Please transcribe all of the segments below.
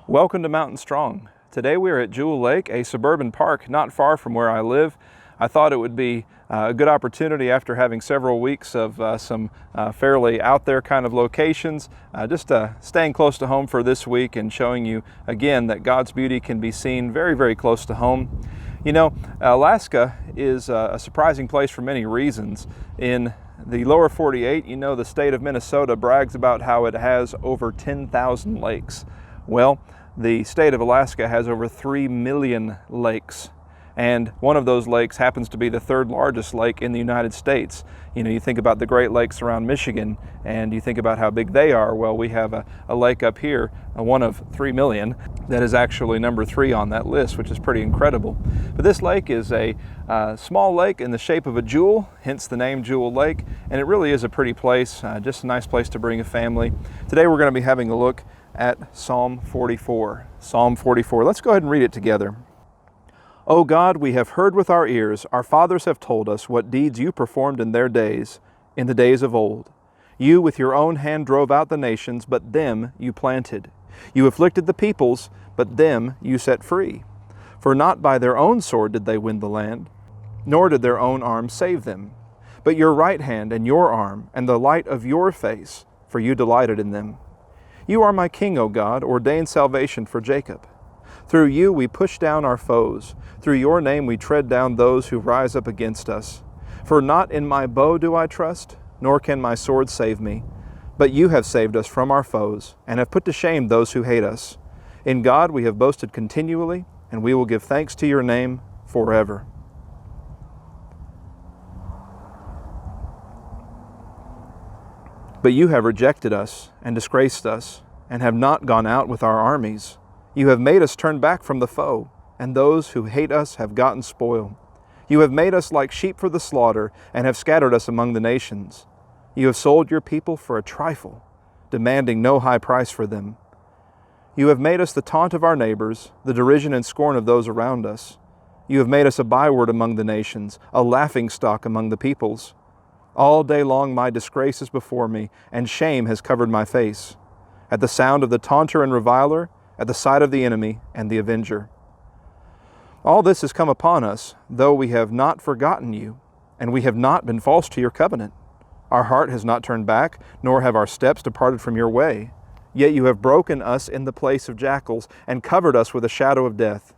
Welcome to Mountain Strong. Today we are at Jewel Lake, a suburban park not far from where I live. I thought it would be a good opportunity after having several weeks of some fairly out there kind of locations, just staying close to home for this week and showing you again that God's beauty can be seen very, very close to home. You know, Alaska is a surprising place for many reasons. In the lower 48, you know, the state of Minnesota brags about how it has over 10,000 lakes. Well, the state of Alaska has over 3 million lakes, and one of those lakes happens to be the third largest lake in the United States. You know, you think about the Great Lakes around Michigan, and you think about how big they are. Well, we have a lake up here, one of 3 million, that is actually number 3 on that list, which is pretty incredible. But this lake is a small lake in the shape of a jewel, hence the name Jewel Lake, and it really is a pretty place, just a nice place to bring a family. Today we're going to be having a look at Psalm 44. Psalm 44. Let's go ahead and read it together. O God, we have heard with our ears, our fathers have told us what deeds you performed in their days, in the days of old. You with your own hand drove out the nations, but them you planted. You afflicted the peoples, but them you set free. For not by their own sword did they win the land, nor did their own arm save them. But your right hand and your arm, and the light of your face, for you delighted in them. You are my King, O God, ordained salvation for Jacob. Through you we push down our foes. Through your name we tread down those who rise up against us. For not in my bow do I trust, nor can my sword save me. But you have saved us from our foes, and have put to shame those who hate us. In God we have boasted continually, and we will give thanks to your name forever. But you have rejected us and disgraced us, and have not gone out with our armies. You have made us turn back from the foe, and those who hate us have gotten spoil. You have made us like sheep for the slaughter, and have scattered us among the nations. You have sold your people for a trifle, demanding no high price for them. You have made us the taunt of our neighbors, the derision and scorn of those around us. You have made us a byword among the nations, a laughingstock among the peoples. All day long my disgrace is before me, and shame has covered my face. At the sound of the taunter and reviler, at the sight of the enemy and the avenger. All this has come upon us, though we have not forgotten you, and we have not been false to your covenant. Our heart has not turned back, nor have our steps departed from your way. Yet you have broken us in the place of jackals, and covered us with a shadow of death.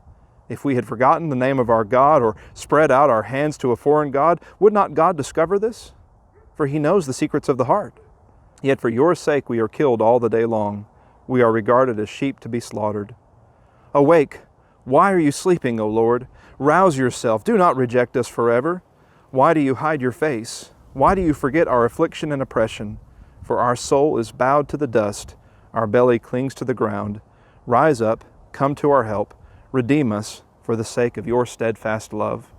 If we had forgotten the name of our God, or spread out our hands to a foreign God, would not God discover this? For he knows the secrets of the heart. Yet for your sake we are killed all the day long. We are regarded as sheep to be slaughtered. Awake! Why are you sleeping, O Lord? Rouse yourself. Do not reject us forever. Why do you hide your face? Why do you forget our affliction and oppression? For our soul is bowed to the dust. Our belly clings to the ground. Rise up, come to our help. Redeem us for the sake of your steadfast love.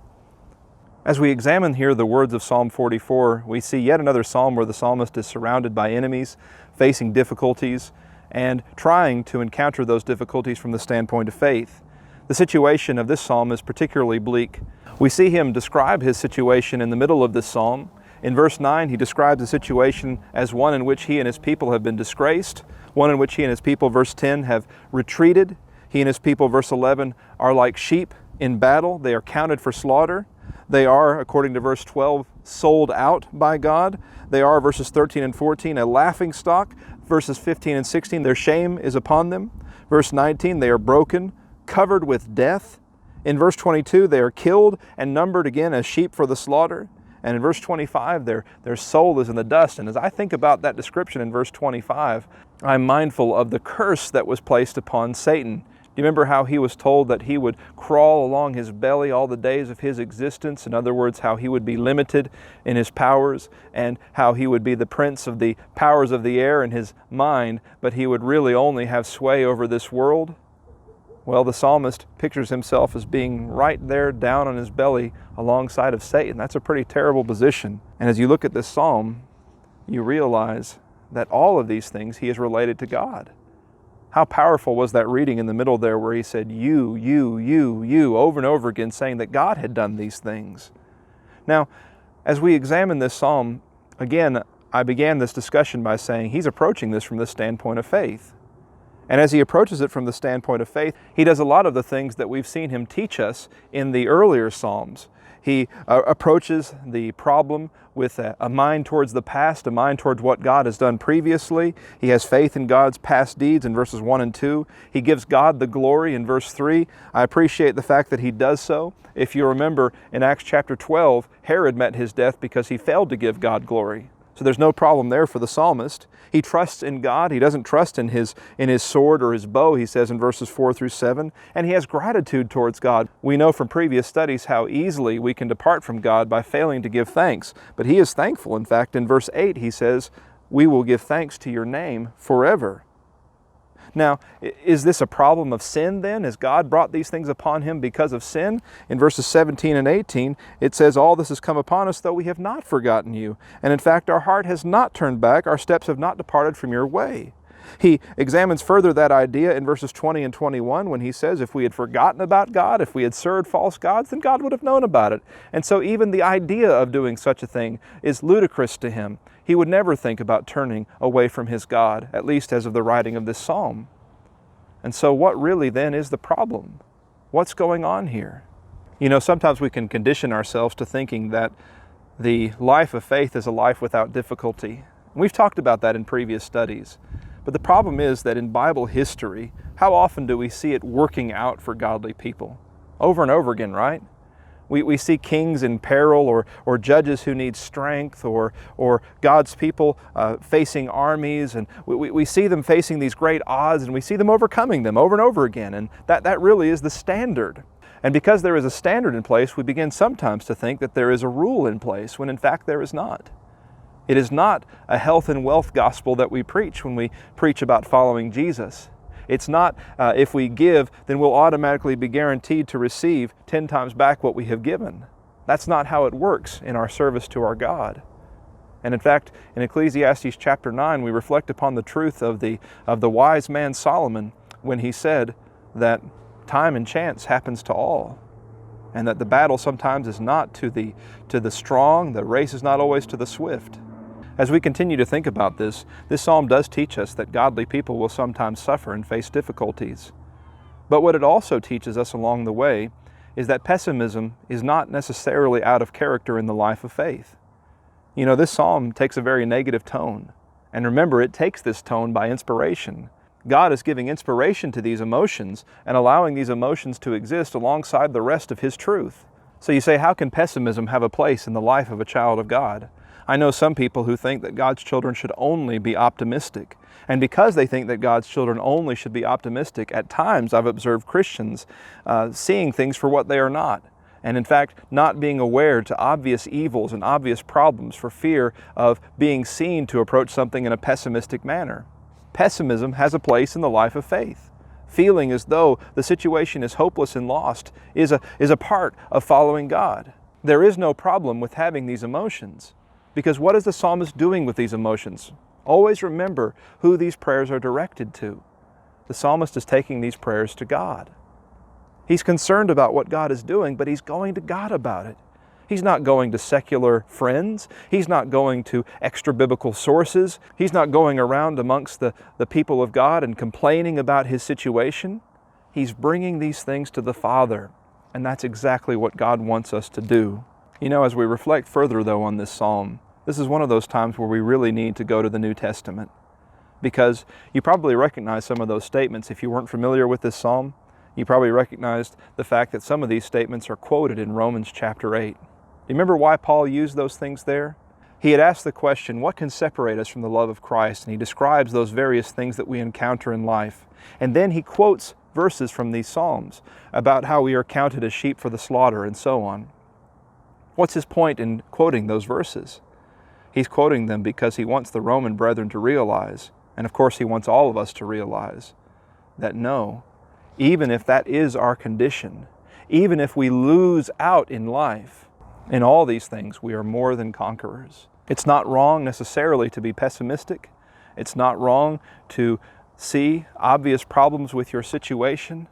As we examine here the words of Psalm 44, we see yet another psalm where the psalmist is surrounded by enemies, facing difficulties, and trying to encounter those difficulties from the standpoint of faith. The situation of this psalm is particularly bleak. We see him describe his situation in the middle of this psalm. In verse 9, he describes the situation as one in which he and his people have been disgraced, one in which he and his people, verse 10, have retreated. He and his people, verse 11, are like sheep in battle. They are counted for slaughter. They are, according to verse 12, sold out by God. They are, verses 13 and 14, a laughingstock. Verses 15 and 16, their shame is upon them. Verse 19, they are broken, covered with death. In verse 22, they are killed and numbered again as sheep for the slaughter. And in verse 25, their soul is in the dust. And as I think about that description in verse 25, I'm mindful of the curse that was placed upon Satan. Do you remember how he was told that he would crawl along his belly all the days of his existence? In other words, how he would be limited in his powers, and how he would be the prince of the powers of the air in his mind, but he would really only have sway over this world? Well, the psalmist pictures himself as being right there down on his belly alongside of Satan. That's a pretty terrible position. And as you look at this psalm, you realize that all of these things he is related to God. How powerful was that reading in the middle there where he said, you, over and over again, saying that God had done these things. Now, as we examine this psalm, again, I began this discussion by saying he's approaching this from the standpoint of faith. And as he approaches it from the standpoint of faith, he does a lot of the things that we've seen him teach us in the earlier Psalms. He approaches the problem with a mind towards the past, a mind towards what God has done previously. He has faith in God's past deeds in verses 1 and 2. He gives God the glory in verse 3. I appreciate the fact that he does so. If you remember, in Acts chapter 12, Herod met his death because he failed to give God glory. So there's no problem there for the psalmist. He trusts in God. He doesn't trust in his sword or his bow, he says in verses 4 through 7. And he has gratitude towards God. We know from previous studies how easily we can depart from God by failing to give thanks. But he is thankful. In fact, in verse 8, he says, "We will give thanks to your name forever." Now, is this a problem of sin then? Has God brought these things upon him because of sin? In verses 17 and 18, it says, "All this has come upon us, though we have not forgotten you. And in fact, our heart has not turned back, our steps have not departed from your way." He examines further that idea in verses 20 and 21 when he says, if we had forgotten about God, if we had served false gods, then God would have known about it. And so even the idea of doing such a thing is ludicrous to him. He would never think about turning away from his God, at least as of the writing of this psalm. And so what really then is the problem? What's going on here? You know, sometimes we can condition ourselves to thinking that the life of faith is a life without difficulty. We've talked about that in previous studies. But the problem is that in Bible history, how often do we see it working out for godly people? Over and over again, right? We see kings in peril or judges who need strength or God's people facing armies, and we see them facing these great odds, and we see them overcoming them over and over again, and that really is the standard. And because there is a standard in place, we begin sometimes to think that there is a rule in place when in fact there is not. It is not a health and wealth gospel that we preach when we preach about following Jesus. It's not if we give, then we'll automatically be guaranteed to receive 10 times back what we have given. That's not how it works in our service to our God. And in fact, in Ecclesiastes chapter 9, we reflect upon the truth of the wise man Solomon when he said that time and chance happens to all, and that the battle sometimes is not to the strong, the race is not always to the swift. As we continue to think about this psalm does teach us that godly people will sometimes suffer and face difficulties. But what it also teaches us along the way is that pessimism is not necessarily out of character in the life of faith. You know, this psalm takes a very negative tone. And remember, it takes this tone by inspiration. God is giving inspiration to these emotions and allowing these emotions to exist alongside the rest of His truth. So you say, how can pessimism have a place in the life of a child of God? I know some people who think that God's children should only be optimistic. And because they think that God's children only should be optimistic, at times I've observed Christians seeing things for what they are not. And in fact, not being aware to obvious evils and obvious problems for fear of being seen to approach something in a pessimistic manner. Pessimism has a place in the life of faith. Feeling as though the situation is hopeless and lost is a part of following God. There is no problem with having these emotions. Because what is the psalmist doing with these emotions? Always remember who these prayers are directed to. The psalmist is taking these prayers to God. He's concerned about what God is doing, but he's going to God about it. He's not going to secular friends. He's not going to extra-biblical sources. He's not going around amongst the people of God and complaining about his situation. He's bringing these things to the Father, and that's exactly what God wants us to do. You know, as we reflect further, though, on this psalm, this is one of those times where we really need to go to the New Testament. Because you probably recognize some of those statements. If you weren't familiar with this psalm, you probably recognized the fact that some of these statements are quoted in Romans chapter 8. Do you remember why Paul used those things there? He had asked the question, what can separate us from the love of Christ? And he describes those various things that we encounter in life. And then he quotes verses from these psalms about how we are counted as sheep for the slaughter and so on. What's his point in quoting those verses? He's quoting them because he wants the Roman brethren to realize, and of course he wants all of us to realize, that no, even if that is our condition, even if we lose out in life, in all these things we are more than conquerors. It's not wrong necessarily to be pessimistic. It's not wrong to see obvious problems with your situation.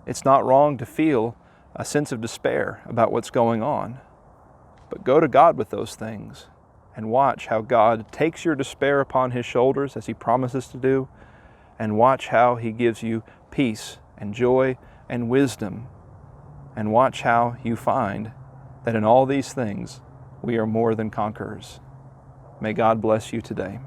It's not wrong to feel a sense of despair about what's going on. But go to God with those things and watch how God takes your despair upon His shoulders as He promises to do, and watch how He gives you peace and joy and wisdom, and watch how you find that in all these things we are more than conquerors. May God bless you today.